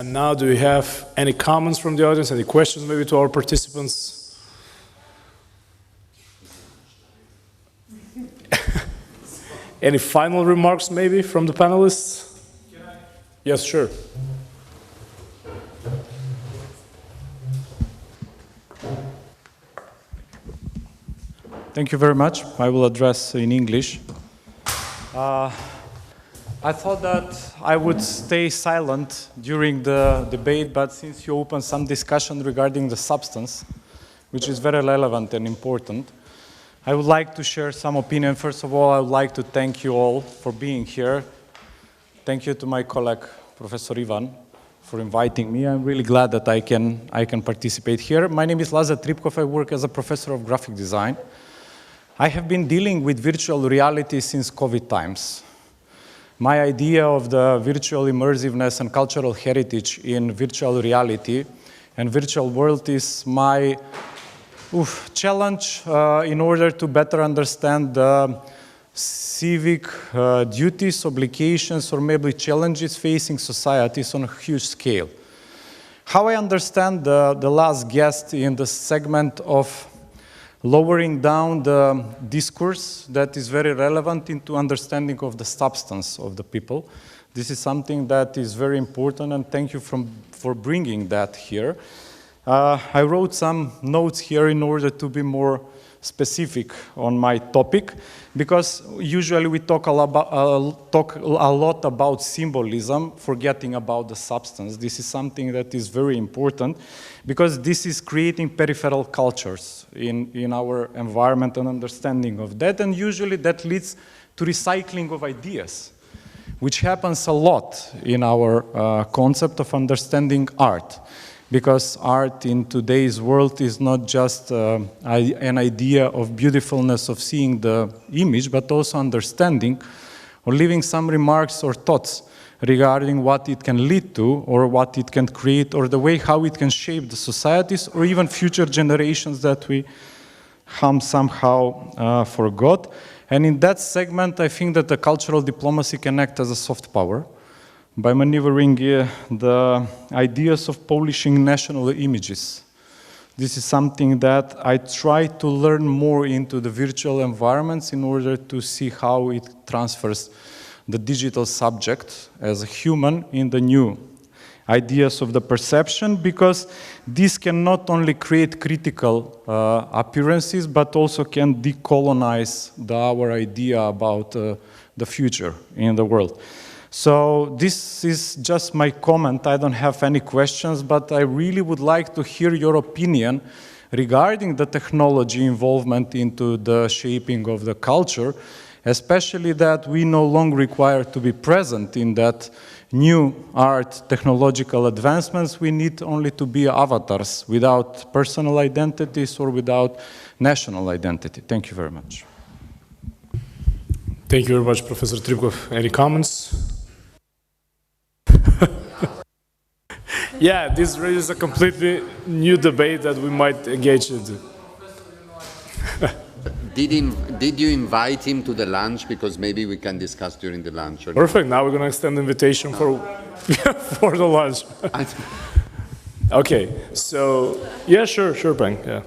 And now, do we have any comments from the audience, any questions maybe to our participants? Any final remarks maybe from the panelists? Yes, sure. Thank you very much. I will address in English. I thought that I would stay silent during the debate, but since you opened some discussion regarding the substance, which is very relevant and important, I would like to share some opinion. First of all, I would like to thank you all for being here. Thank you to my colleague, Professor Ivan, for inviting me. I'm really glad that I can participate here. My name is Lazar Tripkov. I work as a professor of graphic design. I have been dealing with virtual reality since COVID times. My idea of the virtual immersiveness and cultural heritage in virtual reality and virtual world is my challenge in order to better understand the civic duties, obligations, or maybe challenges facing societies on a huge scale. How I understand the last guest in the segment of lowering down the discourse that is very relevant into understanding of the substance of the people. This is something that is very important, and thank you for bringing that here. I wrote some notes here in order to be more specific on my topic, because usually we talk a lot about symbolism, forgetting about the substance. This is something that is very important, because this is creating peripheral cultures in our environment and understanding of that, and usually that leads to recycling of ideas, which happens a lot in our concept of understanding art. Because art in today's world is not just an idea of beautifulness of seeing the image, but also understanding or leaving some remarks or thoughts regarding what it can lead to, or what it can create, or the way how it can shape the societies, or even future generations that we somehow forgot. And in that segment, I think that the cultural diplomacy can act as a soft power, by maneuvering the ideas of polishing national images. This is something that I try to learn more into the virtual environments in order to see how it transfers the digital subject as a human in the new ideas of the perception, because this can not only create critical appearances, but also can decolonize our idea about the future in the world. So this is just my comment. I don't have any questions, but I really would like to hear your opinion regarding the technology involvement into the shaping of the culture, especially that we no longer require to be present in that new art technological advancements. We need only to be avatars without personal identities or without national identity. Thank you very much. Thank you very much, Professor Tripkov. Any comments? Yeah, this raises a completely new debate that we might engage into. Did you invite him to the lunch? Because maybe we can discuss during the lunch. Perfect. Now we're going to extend the invitation for the lunch. Okay. So, yeah, sure, Peng. Yeah.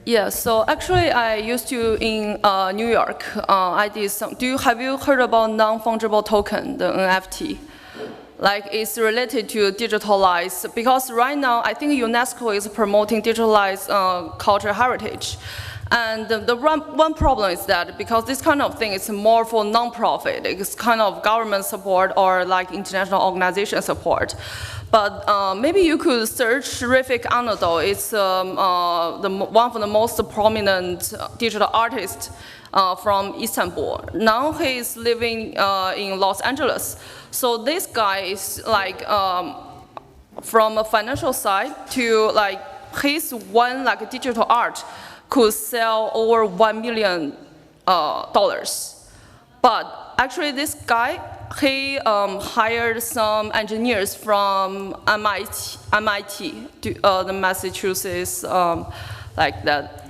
Yeah, so actually I used to in New York, I did some, have you heard about non-fungible token, the NFT? Like it's related to digitalized, because right now I think UNESCO is promoting digitalized cultural heritage. And the one problem is that because this kind of thing is more for non-profit, it's kind of government support or like international organization support. But maybe you could search Refik Anadol. It's one of the most prominent digital artists from Istanbul. Now he's living in Los Angeles. So this guy is like from a financial side to like his one like digital art could sell over $1 million. But actually this guy, he hired some engineers from MIT, the Massachusetts, like that.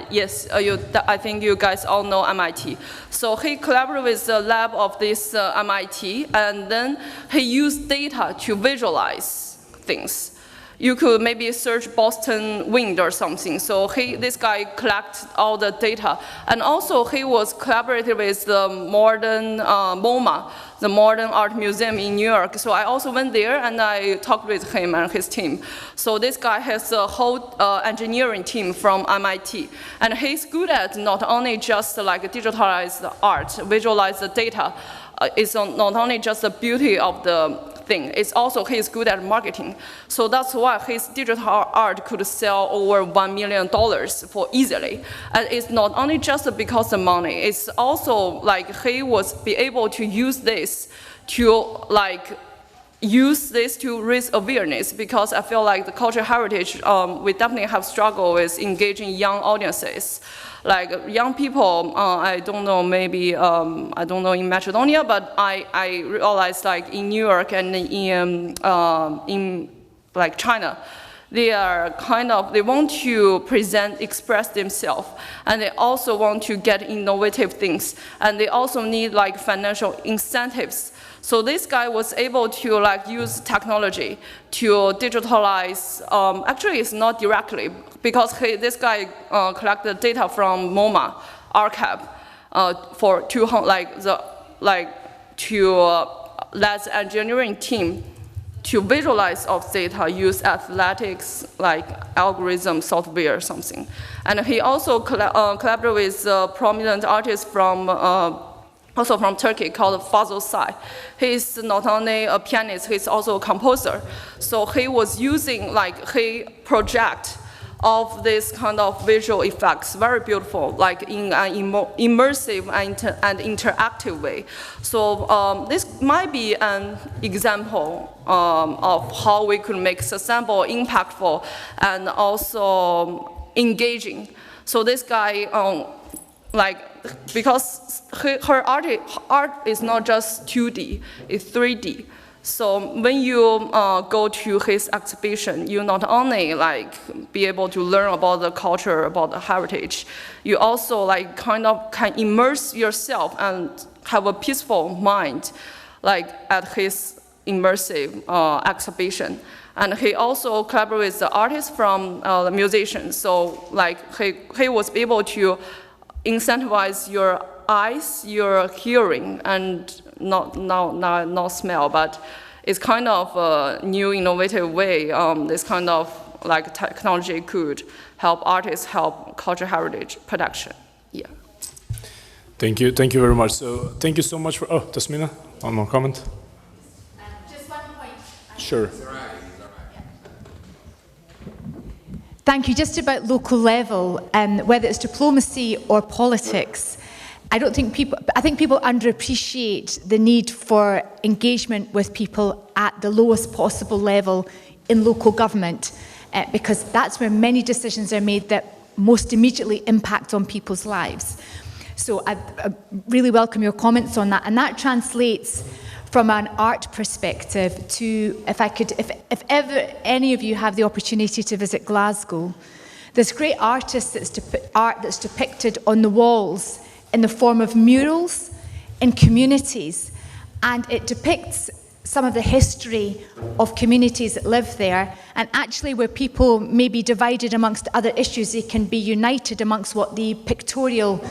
Yes, I think you guys all know MIT. So he collaborated with the lab of this MIT, and then he used data to visualize things. You could maybe search Boston wind or something. So this guy collected all the data. And also he was collaborating with the modern MoMA, the Modern Art Museum in New York. So I also went there and I talked with him and his team. So this guy has a whole engineering team from MIT. And he's good at not only just like digitalize the art, visualize the data. It's not only just the beauty of the thing, it's also he's good at marketing. So that's why his digital art could sell over $1 million for easily. And it's not only just because of money, it's also like he was be able to use this to raise awareness, because I feel like the cultural heritage, we definitely have struggled with engaging young audiences. Like young people, I don't know, maybe, I don't know in Macedonia, but I realized like in New York and in like China, they are they want to express themselves, and they also want to get innovative things, and they also need like financial incentives. So this guy was able to like use technology to digitalize, actually it's not directly, because this guy collected data from MoMA archive for let the engineering team to visualize of data, use athletics like algorithm software or something. And he also collaborated with prominent artists from also from Turkey, called Fazıl Say. He's not only a pianist, he's also a composer. So he was using, he project of this kind of visual effects, very beautiful, like in an immersive and interactive way. So this might be an example of how we could make sustainable, impactful, and also engaging. So this guy, because her art is not just 2D, it's 3D. So when you go to his exhibition, you not only be able to learn about the culture, about the heritage, you also can immerse yourself and have a peaceful mind, at his immersive exhibition. And he also collaborated with the artists from the musicians. So he was able to incentivize your eyes, your hearing, and not smell, but it's kind of a new innovative way. This kind of technology could help artists, help cultural heritage production. Yeah. Thank you very much. So thank you so much for, Tasmina, one more comment? Just one point. Sure. Thank you. Just about local level, and whether it's diplomacy or politics, I think people underappreciate the need for engagement with people at the lowest possible level in local government, because that's where many decisions are made that most immediately impact on people's lives. So I really welcome your comments on that, and that translates from an art perspective to, if ever any of you have the opportunity to visit Glasgow, there's great art that's depicted on the walls in the form of murals in communities, and it depicts some of the history of communities that live there, and actually where people may be divided amongst other issues, they can be united amongst what the pictorial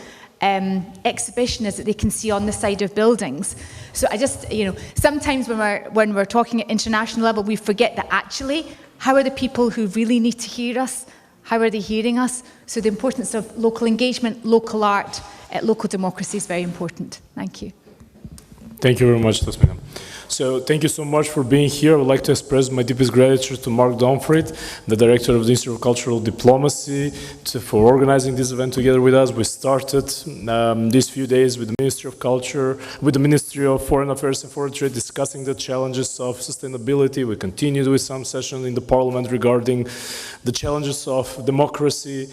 exhibition is that they can see on the side of buildings. So I just, sometimes when we're talking at international level, we forget that actually, how are the people who really need to hear us? How are they hearing us? So the importance of local engagement, local art, local democracy is very important. Thank you. Thank you very much, Tasmina. So thank you so much for being here. I would like to express my deepest gratitude to Mark Donfried, the director of the Institute of Cultural Diplomacy, for organizing this event together with us. We started these few days with the Ministry of Culture, with the Ministry of Foreign Affairs and Foreign Trade, discussing the challenges of sustainability. We continued with some session in the Parliament regarding the challenges of democracy.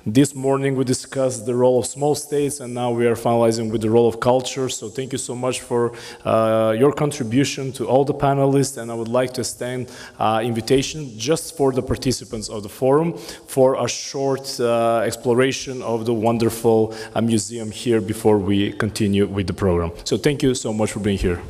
This morning we discussed the role of small states, and now we are finalizing with the role of culture. So thank you so much for your contribution to all the panelists, and I would like to extend invitation just for the participants of the forum for a short exploration of the wonderful museum here before we continue with the program. So thank you so much for being here.